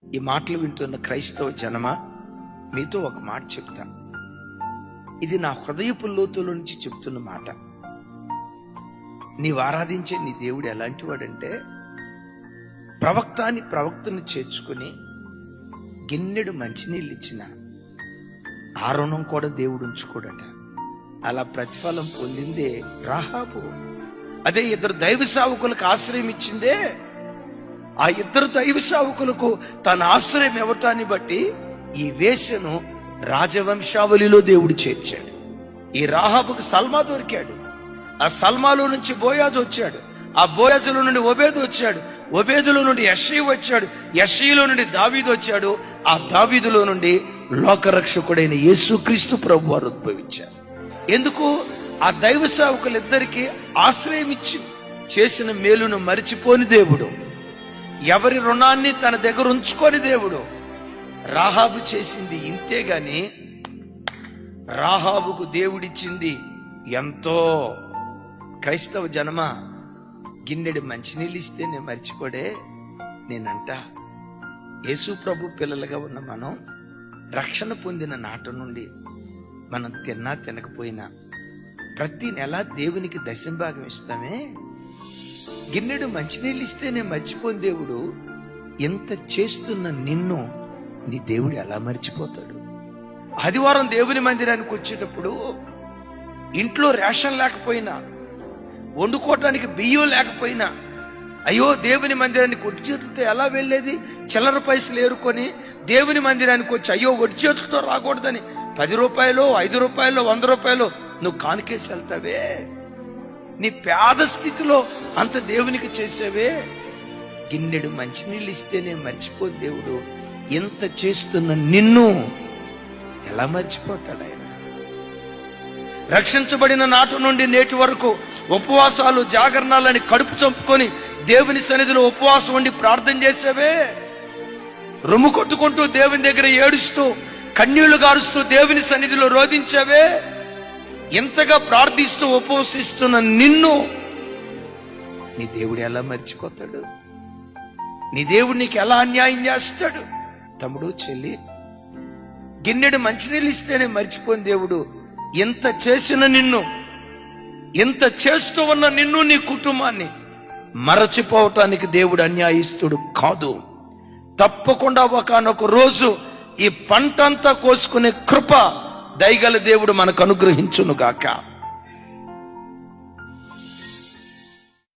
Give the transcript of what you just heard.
ఈ మాటలు వింటున్న క్రైస్తవ జనమా, మీతో ఒక మాట చెప్తా. ఇది నా హృదయపు లోతుల నుంచి చెప్తున్న మాట. నీవు ఆరాధించే నీ దేవుడు ఎలాంటి వాడంటే, ప్రవక్తను చేర్చుకుని గిన్నెడు మంచినీళ్ళు ఇచ్చిన ఆ రుణం కూడా దేవుడు ఉంచుకోడట. అలా ప్రతిఫలం పొందిందే రాహాబు. అదే ఇద్దరు దైవ సేవకులకు ఆశ్రయం ఇచ్చిందే, ఆ ఇద్దరు దైవ సేవకులకు తన ఆశ్రయం ఇవ్వటాన్ని బట్టి ఈ వేశ్యను రాజవంశావళిలో దేవుడు చేర్చాడు. ఈ రాహాబుకు సల్మా దొరికాడు. ఆ సల్మాలో నుంచి బోయాజు వచ్చాడు. ఆ బోయాజులో నుండి ఒబేదు వచ్చాడు. ఒబేదులో నుండి యెషయి వచ్చాడు. యెషయిలో నుండి దావీదు వచ్చాడు. ఆ దావీదులో నుండి లోకరక్షకుడైన యేసుక్రీస్తు ప్రభు వారు ఉద్భవించారు. ఎందుకు? ఆ దైవ సేవకులిద్దరికీ ఆశ్రయం ఇచ్చి చేసిన మేలును మరిచిపోని దేవుడు, ఎవరి రుణాన్ని తన దగ్గర ఉంచుకొని దేవుడు. రాహాబు చేసింది ఇంతే గాని రాహాబుకు దేవుడిచ్చింది ఎంతో. క్రైస్తవ జనమా, గిన్నెడు మంచినీళ్ళు ఇస్తే నేను మర్చిపోడే. నేనంట యేసు ప్రభు పిల్లలుగా ఉన్న మనం రక్షణ పొందిన నాట నుండి మనం తిన్నా తినకపోయినా ప్రతి నెల దేవునికి దశంభాగం ఇస్తామే. గిన్నెడు మంచినీళ్ళు ఇస్తే నేను మర్చిపోని దేవుడు ఎంత చేస్తున్న నిన్ను నీ దేవుడు ఎలా మర్చిపోతాడు? ఆదివారం దేవుని మందిరానికి వచ్చేటప్పుడు ఇంట్లో రేషన్ లేకపోయినా, వండుకోవటానికి బియ్యం లేకపోయినా, అయ్యో దేవుని మందిరానికి ఒడి చేతులతో ఎలా వెళ్ళేది? చిల్లర పైసలు ఏరుకొని దేవుని మందిరానికి వచ్చి అయ్యో ఒడి చేతులతో రాకూడదని 10 రూపాయలు, 5 రూపాయలు, 100 రూపాయలు నువ్వు కానుకేసి వెళ్తావే. నీ పేద స్థితిలో అంత దేవునికి చేసావే. గిన్నెడు మంచినీళ్ళు ఇస్తే నేను మర్చిపోదు దేవుడు ఎంత చేస్తున్న నిన్ను ఎలా మర్చిపోతాడు ఆయన? రక్షించబడిన నాటి నుండి నేటి వరకు ఉపవాసాలు, జాగరణాలని కడుపు చంపుకొని దేవుని సన్నిధిలో ఉపవాసం ఉండి ప్రార్థన చేసావే. రొమ్ము కొట్టుకుంటూ దేవుని దగ్గర ఏడుస్తూ కన్నీళ్లు గారుస్తూ దేవుని సన్నిధిలో రోధించావే. ఎంతగా ప్రార్థిస్తూ ఉపవసిస్తున్న నిన్ను నీ దేవుడు ఎలా మర్చిపోతాడు? నీ దేవుడు నీకు ఎలా అన్యాయం చేస్తాడు? తమ్ముడు, చెల్లి, గిన్నెడు మంచినీళ్ళు ఇస్తేనే మర్చిపోయిన దేవుడు ఎంత చేసిన నిన్ను, ఎంత చేస్తూ ఉన్న నిన్ను, నీ కుటుంబాన్ని మరచిపోవటానికి దేవుడు అన్యాయస్తుడు కాదు. తప్పకుండా ఒకానొక రోజు ఈ పంటంతా కోసుకునే కృప దయగల దేవుడు మనకు అనుగ్రహించును గాక.